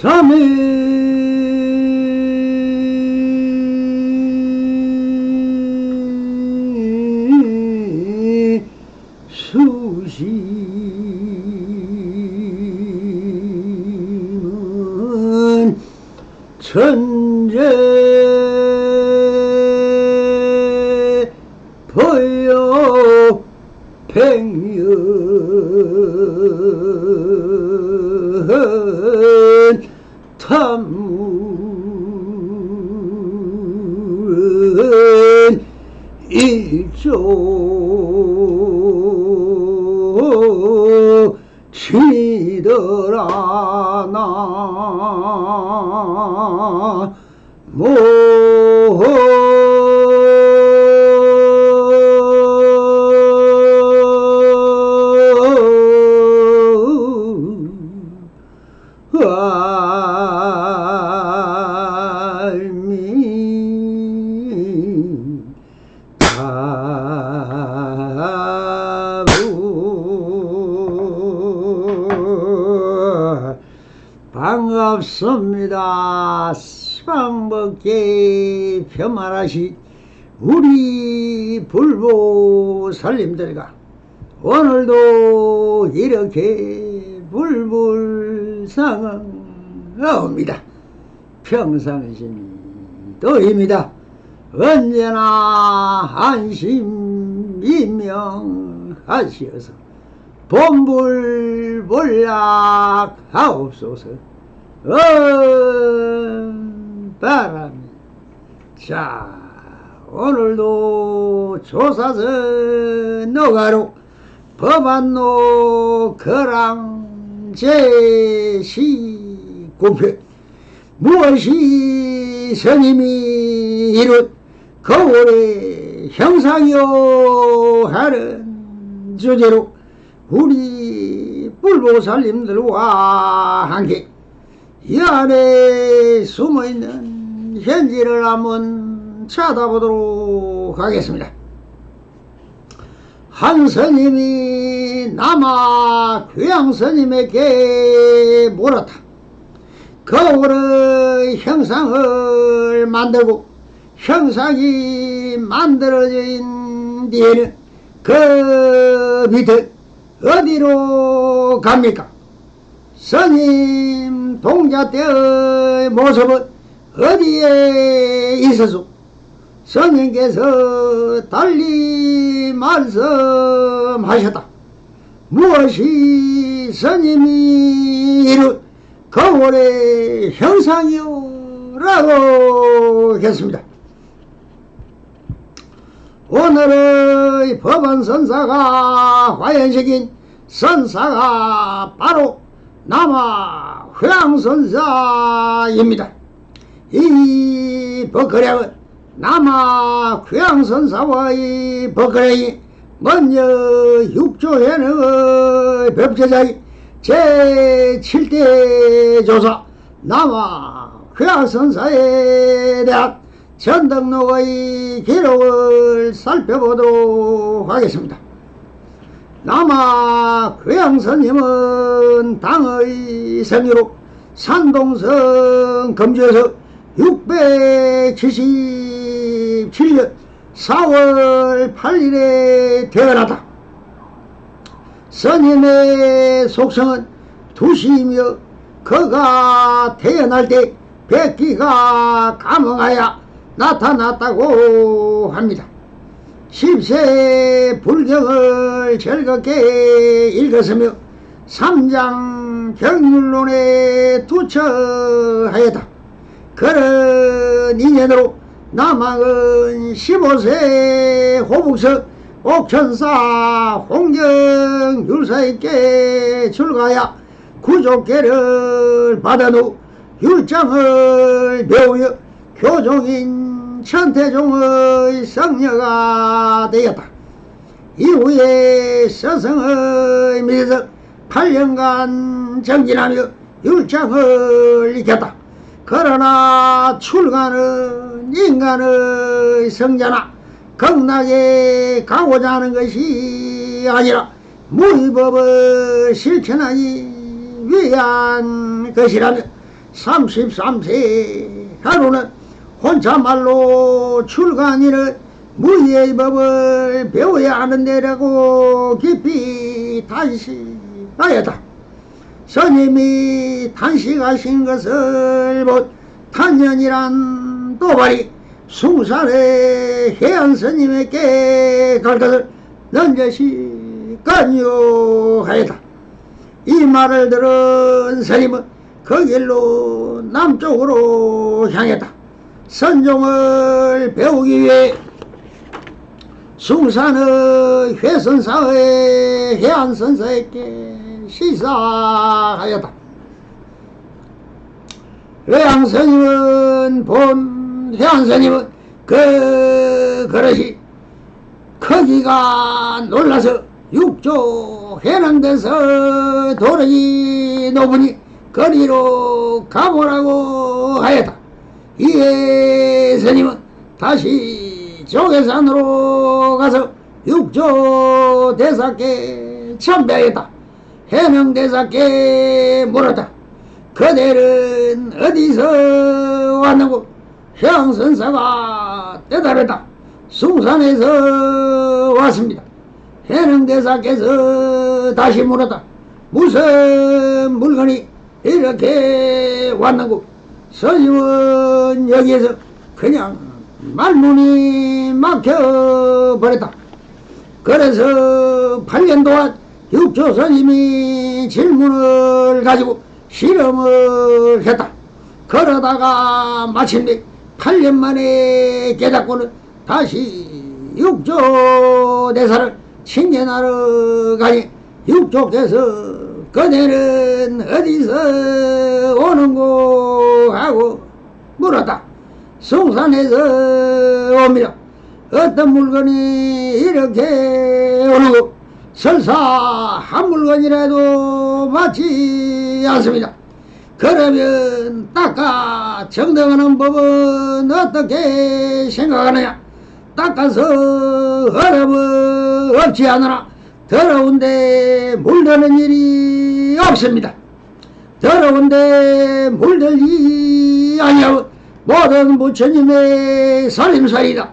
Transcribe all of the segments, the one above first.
삼위 수심은 천재 보여 백년 탐문은 일조 지더라 나모 반갑습니다. 시방법계 편말하시 우리 불보살님들과 오늘도 이렇게 불불상응하옵니다. 평상심도입니다. 언제나 안심이명하시어서 본불본락하옵소서. 바람이. 자, 오늘도 조사선 노가로 법안노 거랑 제시 9편 무엇이 스님이 이룬 거울의 형상이요 하는 주제로 우리 불보살님들과 함께 이 안에 숨어있는 현지를 한번 찾아보도록 하겠습니다. 한 스님이 남아 귀양 스님에게 물었다. 거울의 형상을 만들고 형상이 만들어진 뒤에는 그 밑에 어디로 갑니까? 스님 동자 때의 모습은 어디에 있어서 스님께서 달리 말씀하셨다. 무엇이 스님이 이룬 거울의 형상이요? 라고 했습니다. 오늘의 법원 선사가 화연식인 선사가 바로 남아 회양선사입니다. 이 법거량은 남아 회양선사와의 법거량이 먼저 6조현의 법제자의 제7대 조사 남아 회양선사에 대한 전등록의 기록을 살펴보도록 하겠습니다. 남아 회양스님은 당의 생유로 산동성 금주에서 677년 4월 8일에 태어났다. 스님의 속성은 두시이며 그가 태어날 때 백기가 감흥하여 나타났다고 합니다. 10세 불경을 즐겁게 읽었으며 삼장 경률론에 투처하였다. 그런 인연으로 남왕은 15세 호북서 옥천사 홍경율사에게 출가하여 구족계를 받은 후 율장을 배우여 교종인 천태종의 성녀가 되었다. 이후에 서성의 밑에서 8년간 정진하며 율장을 익혔다. 그러나 출가는 인간의 성자나 극락에 가고자 하는 것이 아니라 무위법을 실천하기 위한 것이라며 33세 하루는 혼자말로 출간이는 무예의 법을 배워야 하는데라고 깊이 단식하였다. 스님이 단식하신 것을 본 탄연이란 도발이 숭산의 해안 스님에게 갈 것을 넌저시 간요하였다. 이 말을 들은 스님은 그 길로 남쪽으로 향했다. 선종을 배우기 위해 숭산의 회선사의 해안선사에게 시사하였다. 외양스님은 본 해안스님은 그 그릇이 크기가 놀라서 육조 해낭돼서 도력이 높으니 거리로 가보라고 하였다. 이에 스님은 다시 조계산으로 가서 육조 대사께 참배하였다. 해명대사께 물었다. 그들은 어디서 왔는고? 해양선사가 대답했다. 숭산에서 왔습니다. 해명대사께서 다시 물었다. 무슨 물건이 이렇게 왔는고? 스님은 여기에서 그냥 말문이 막혀버렸다. 그래서 8년 동안 육조 스님이 질문을 가지고 실험을 했다. 그러다가 마침내 8년 만에 깨닫고는 다시 육조 대사를 칭견하러 가니 육조께서 그대는 어디서 오는고 하고 물었다. 숭산에서 옵니다. 어떤 물건이 이렇게 오는고? 설사 한 물건이라도 맞지 않습니다. 그러면 닦아 정등하는 법은 어떻게 생각하느냐? 닦아서 어려움 없지 않으나 더러운데 물드는 일이 없습니다. 더러운데 물들지 아니하면 모든 부처님의 살림살이다.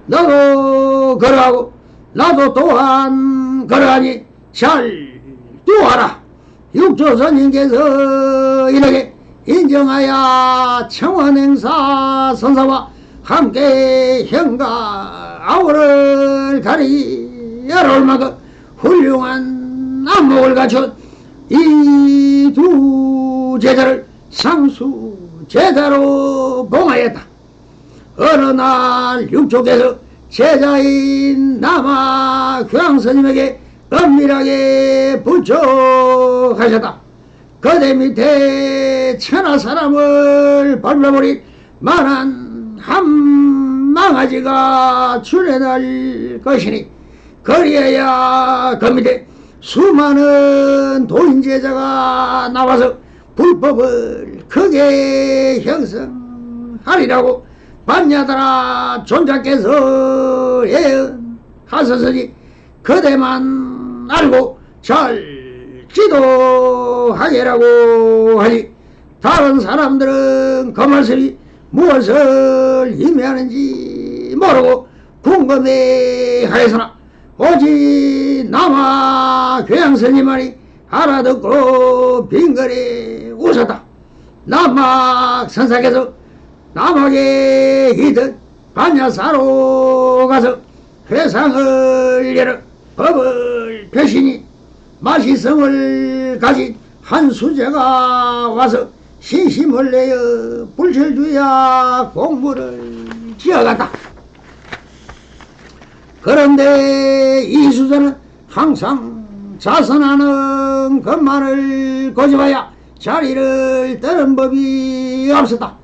너도 그러하고 나도 또한 그러하니 잘 두어라. 육조스님께서 이렇게 인정하여 청원행사 선사와 함께 형과 아우를 가리러 올 만큼 훌륭한 안목을 갖춘 이 두 제자를 상수 제자로 봉하였다. 어느 날 육조께서 제자인 남아 교황스님에게 은밀하게 부축하셨다. 그대 밑에 천하 사람을 발라버린 만한 한 망아지가 출현할 것이니 그리해야 그 밑에 수많은 도인제자가 나와서 불법을 크게 형성하리라고 반야다라 존자께서 예언하셨으니 그대만 알고 잘 지도하게라고 하니 다른 사람들은 그 말씀이 무엇을 의미하는지 모르고 궁금해 하였으나 오직 남아 교양스님만이 알아듣고 빙그레 웃었다. 남막 선사께서 남학에 있던 반야사로 가서 회상을 열어 법을 펴시니 마시성을 가진 한 수제가 와서 신심을 내어 불철주야 공부를 지어갔다. 그런데 이 수제는 항상 자선하는 것만을 고집하여 자리를 떠는 법이 없었다.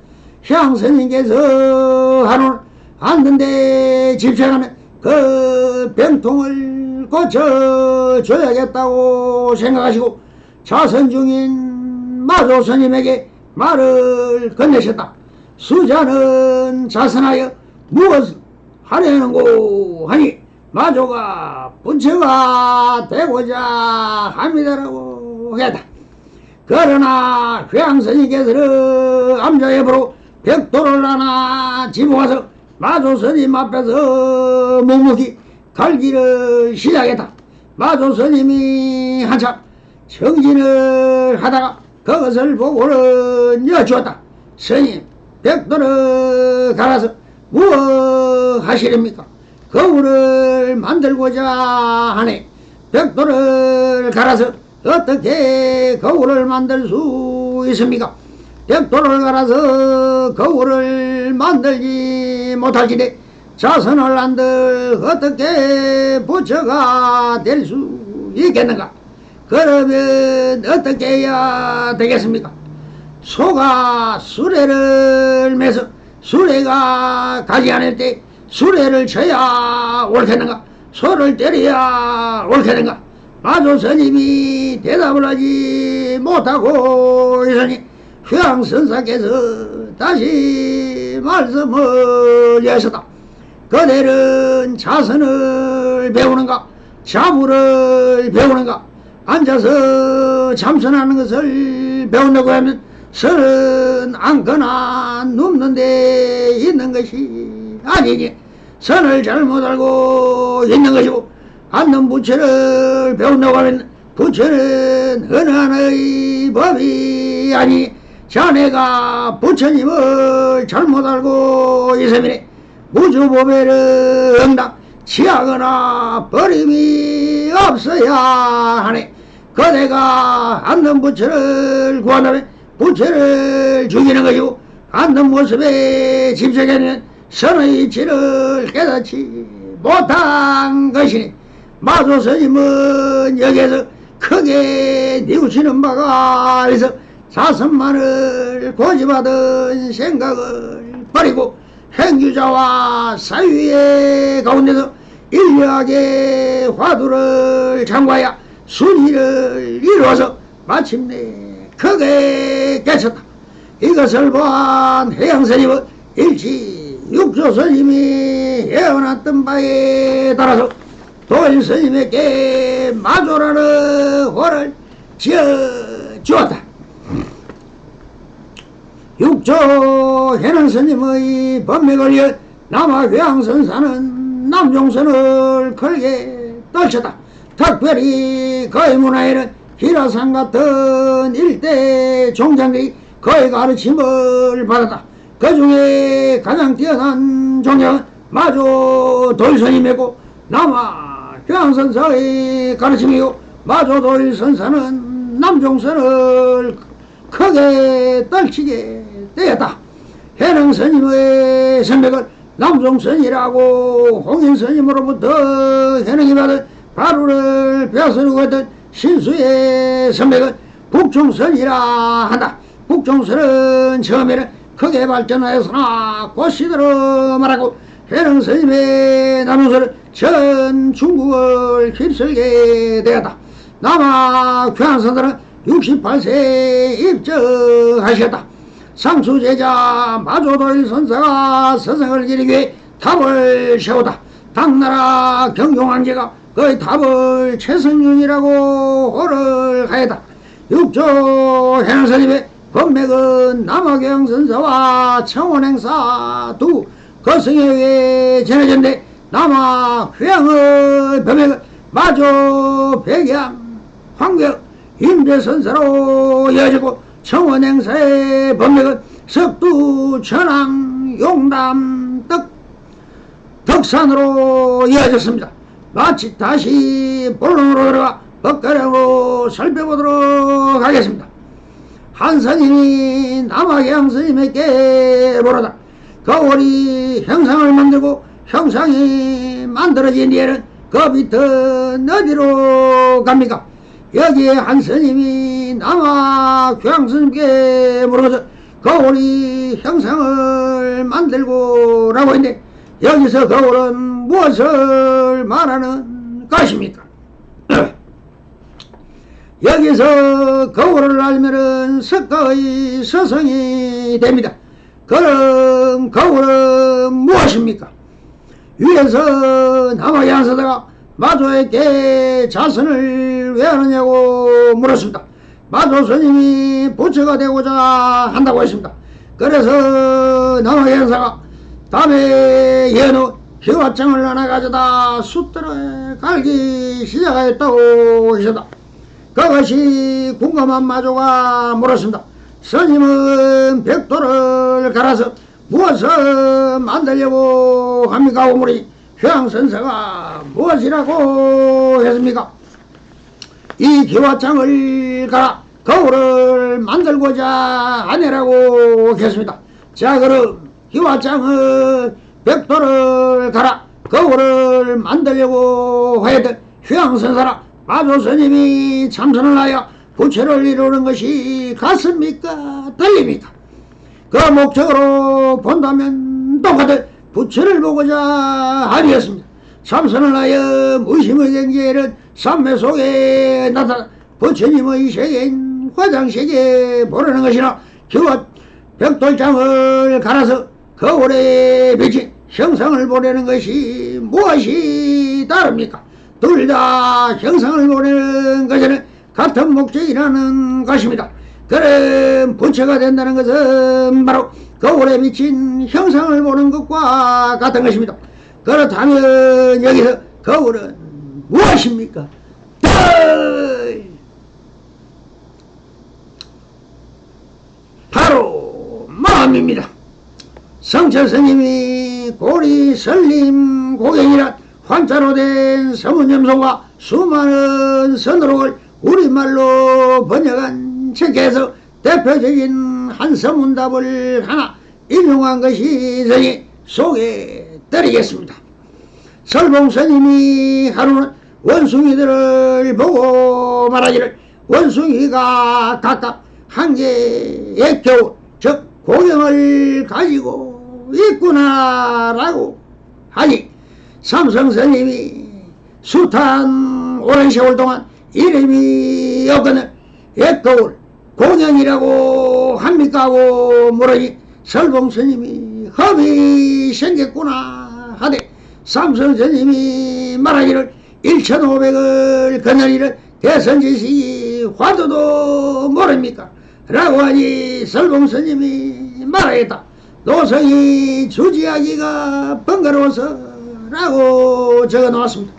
향스님께서 하늘 앉는데 집착하는 그 병통을 고쳐줘야겠다고 생각하시고 자선 중인 마조 스님에게 말을 건네셨다. 수자는 자선하여 무엇을 하려는고 하니 마조가 분처가 되고자 합니다라고 했다. 그러나 휴양스님께서는 암자예보로 벽돌을 하나 집어와서 마조스님 앞에서 묵묵히 갈기를 시작했다. 마조스님이 한참 정진을 하다가 그것을 보고는 여쭈었다. 스님, 벽돌을 갈아서 무엇 하시렵니까? 거울을 만들고자 하네. 벽돌을 갈아서 어떻게 거울을 만들 수 있습니까? 벽돌을 갈아서 거울을 만들지 못할지니 자선을 한들 어떻게 부처가 될 수 있겠는가? 그러면 어떻게 해야 되겠습니까? 소가 수레를 매서 수레가 가지 않을 때 수레를 쳐야 옳겠는가? 소를 때려야 옳겠는가? 마조스님이 대답을 하지 못하고 있으니 휴양선사께서 다시 말씀을 하셨다. 그대는 자선을 배우는가? 자부를 배우는가? 앉아서 참선하는 것을 배운다고 하면 선은 앉거나 눕는 데 있는 것이 아니니 선을 잘못 알고 있는 것이고, 앉는 부처를 배운다고 하면 부처는 어느 하나의 법이 아니 자네가 부처님을 잘못 알고 있으면 무주보배를 응당 취하거나 버림이 없어야 하네. 그대가 앉는 부처를 구한다면 부처를 죽이는 것이고, 앉는 모습에 집착하는 선의 이치를 깨닫지 못한 것이니 마조스님은 여기에서 크게 뉘우치는 바가 있어 자선만을 고집하던 생각을 버리고 행주자와 사유의 가운데서 인류하게 화두를 장구하여 순위를 이루어서 마침내 크게 깨쳤다. 이것을 보한 해양스님은 일치 육조스님이 예언했던 바에 따라서 도일스님에게 마조라는 호를 지어주었다. 육조 해능스님의 법맥을 위해 남아휴양선사는 남종선을 걸게 떨쳤다. 특별히 그의 문화에는 희라산 같은 일대 종장들이 그의 가르침을 받았다. 그 중에 가장 뛰어난 종장은 마조 도일스님이고 남아휴양선사의 가르침이고, 마조 도일선사는 남종선을 크게 떨치게 되었다. 해능스님의 선배은 남종선이라고 홍인스님으로부터 해능이 받은 바루를 벼슬고 했던 신수의 선배은 북종선이라 한다. 북종선은 처음에는 크게 발전하였으나 곧 시들어 말하고 해능스님의 남종선은 전 중국을 휩쓸게 되었다. 남아휴양선사는 68세에 입정하셨다. 상수제자 마조도일선사가 서성을 기리기 위해 탑을 세우다. 당나라 경종왕제가 그의 탑을 최성윤이라고 호를 하였다. 육조 해능스님의 법맥은 남아경선사와 청원행사 두 거승에 의해 전해졌는데, 남아휴양의 법맥은 마조 백양 황경 임대선사로 이어지고, 청원행사의 법맥은 석두 천왕 용담 덕산으로 이어졌습니다. 마치 다시 본론으로 들어가 법가량으로 살펴보도록 하겠습니다. 한선인이 남아경스님에게 물었다. 거울이 형상을 만들고 형상이 만들어진 뒤에는 그 밑은 어디로 갑니까? 여기에 한 스님이 남아휴양스님께 물어서 거울이 형상을 만들고 라고 했는데, 여기서 거울은 무엇을 말하는 것입니까? 여기서 거울을 알면은 석가의 서성이 됩니다. 그럼 거울은 무엇입니까? 위에서 남아양서다가 마조에게 자선을 왜 하느냐고 물었습니다. 마조 스님이 부처가 되고자 한다고 했습니다. 그래서 남아행사가 다음에 연후 희화장을 하나 가져다 숫들에 갈기 시작하였다고 하셨다. 그것이 궁금한 마조가 물었습니다. 스님은 벽돌을 갈아서 무엇을 만들려고 합니까? 오므리 휴양선사가 무엇이라고 했습니까? 이 기와장을 갈아 거울을 만들고자 하네라고 했습니다. 자, 그럼 기와장은 벽돌을 갈아 거울을 만들려고 하여든 휴양선사라 마조스님이 참선을 하여 부처를 이루는 것이 같습니까? 틀립니까? 그 목적으로 본다면 똑같은 부처를 보고자 하리였습니다. 참선을 하여 무심의 경계에는 삼매 속에 나타나 부처님의 세계인 화장세계에 보려는 것이나 기와 벽돌장을 갈아서 거울에 비친 형상을 보려는 것이 무엇이 다릅니까? 둘 다 형상을 보려는 것에는 같은 목적이라는 것입니다. 그럼 부처가 된다는 것은 바로 거울에 비친 형상을 보는 것과 같은 것입니다. 그렇다면 여기서 거울은 무엇입니까? 바로 마음입니다. 성철스님이 고리 설림 고경이란 환자로 된 서문염송과 수많은 선으록을 우리말로 번역한 책에서 대표적인 한 서문답을 하나 인용한 것이 저희 소개드리겠습니다. 설봉스님이 하루는 원숭이들을 보고 말하기를 원숭이가 각각 한 개의 겨울 즉 고경을 가지고 있구나라고 하니 삼성스님이 숱한 오랜 세월 동안 이름이 없거든 옛거울 고경이라고 합니까 하고 물으니 설봉스님이 험이 생겼구나 하되 삼성스님이 말하기를 1500을 건너리는 대선지식이 화두도 모릅니까? 라고 하니 설봉스님이 말하겠다. 노성이 주지하기가 번거로워서 라고 적어 놓았습니다.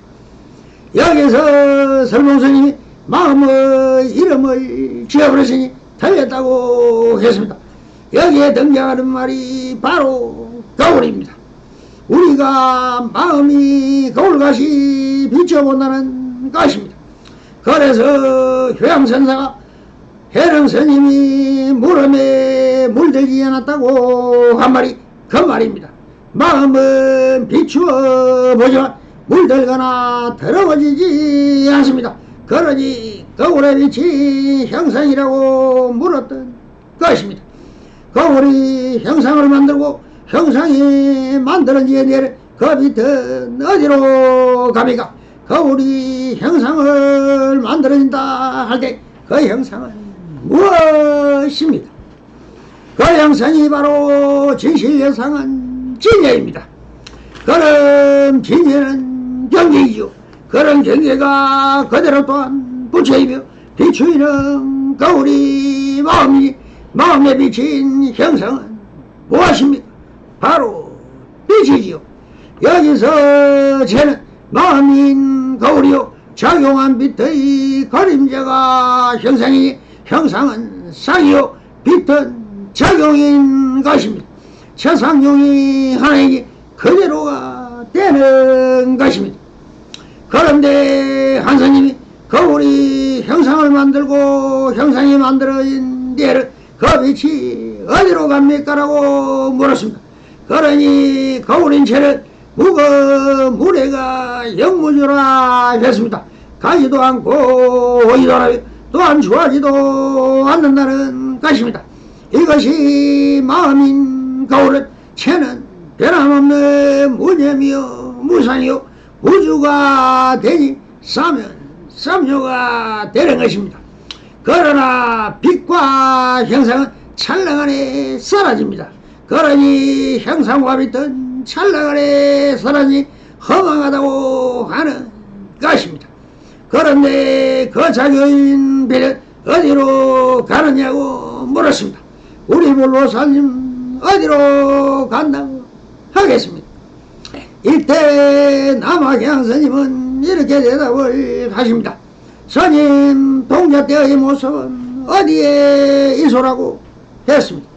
여기서 설봉스님이 마음의 이름을 지어버렸으니 틀렸다고 했습니다. 여기에 등장하는 말이 바로 거울입니다. 우리가 마음이 거울같이 비춰본다는 것입니다. 그래서 효양선사가 해령스님이 물음에 물들지 않았다고 한 말이 그 말입니다. 마음은 비추어 보지만 물들거나 더러워지지 않습니다. 그러니 거울에 비친 형상이라고 물었던 것입니다. 거울이 형상을 만들고 형상이 만들어지게 되는 그 밑은 어디로 갑니까? 거울이 형상을 만들어진다 할 때 그 형상은 무엇입니까? 그 형상이 바로 진실여상은 진여입니다. 그런 진여는 경계이죠. 그런 경계가 그대로 또한 부처이며 비추이는 거울이 마음이니 마음에 비친 형상은 무엇입니까? 바로 빛이지요. 여기서 쟤는 마음인 거울이요 작용한 빛의 그림자가 형상이니 형상은 상이요 빛은 작용인 것입니다. 최상용이 하나이니 그대로가 되는 것입니다. 그런데 한스님이 거울이 형상을 만들고 형상이 만들어진 뒤에는 그 빛이 어디로 갑니까? 라고 물었습니다. 그러니 거울인 채는 무거무례가 영무주라 했습니다. 가지도 않고 오지도 않아요. 또한 좋아하지도 않는다는 것입니다. 이것이 마음인 거울은 채는 변함없는 무념이요 무상이요 우주가 되니 싸면 쌈요가 되는 것입니다. 그러나 빛과 형상은 찰나 안에 사라집니다. 그러니 형상과 빛은 찰나 안에 사라지니 허망하다고 하는 것입니다. 그런데 그 작용인 빛은 어디로 가느냐고 물었습니다. 우리 불로사님 어디로 간다고 하겠습니다. 이때 남학양 스님은 이렇게 대답을 하십니다. 스님 동자 때의 모습은 어디에 있소라고 했습니다.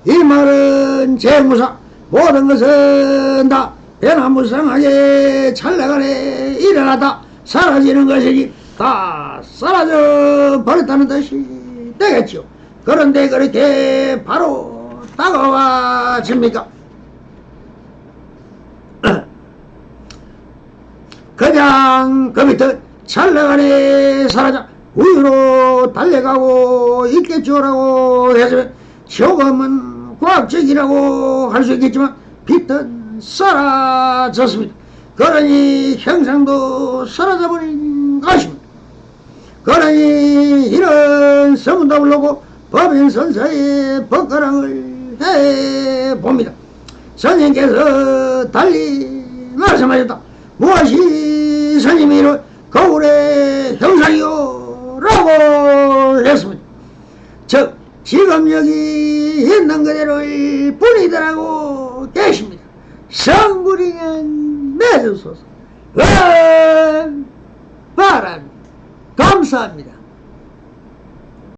이 말은 재무사 모든 것은 다 변화무쌍하게 찰나간에 일어나다 사라지는 것이니 다 사라져 버렸다는 뜻이 되겠죠. 그런데 그렇게 바로 다가와집니까? 그냥 그 밑에 찰나간에 사라져 우유로 달려가고 있겠죠라고 해서 조금은 과학적이라고 할 수 있겠지만 빛은 사라졌습니다. 그러니 형상도 사라져버린 것입니다. 그러니 이런 소문도 불르고 법인선사의 법가랑을 해봅니다. 선생님께서 달리 말씀하셨다. 무엇이 스님이 이런 거울의 형상이요? 라고 했습니다. 즉 지금 여기 있는 그대로일 뿐이더라고 계십니다. 성불이는 내주소서. 바랍니다. 감사합니다.